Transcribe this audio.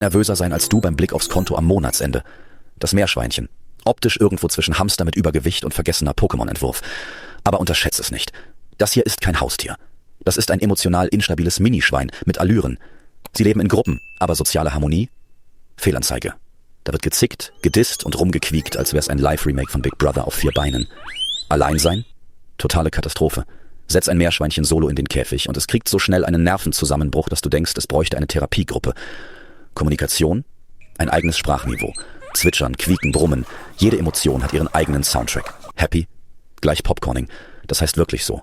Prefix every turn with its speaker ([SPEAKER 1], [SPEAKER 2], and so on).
[SPEAKER 1] Nervöser sein als du beim Blick aufs Konto am Monatsende. Das Meerschweinchen. Optisch irgendwo zwischen Hamster mit Übergewicht und vergessener Pokémon-Entwurf. Aber unterschätze es nicht. Das hier ist kein Haustier. Das ist ein emotional instabiles Minischwein mit Allüren. Sie leben in Gruppen, aber soziale Harmonie? Fehlanzeige. Da wird gezickt, gedisst und rumgequiekt, als wär's ein Live-Remake von Big Brother auf 4 Beinen. Allein sein? Totale Katastrophe. Setz ein Meerschweinchen solo in den Käfig und es kriegt so schnell einen Nervenzusammenbruch, dass du denkst, es bräuchte eine Therapiegruppe. Kommunikation? Ein eigenes Sprachniveau. Zwitschern, quieken, brummen. Jede Emotion hat ihren eigenen Soundtrack. Happy? Gleich Popcorning. Das heißt wirklich so.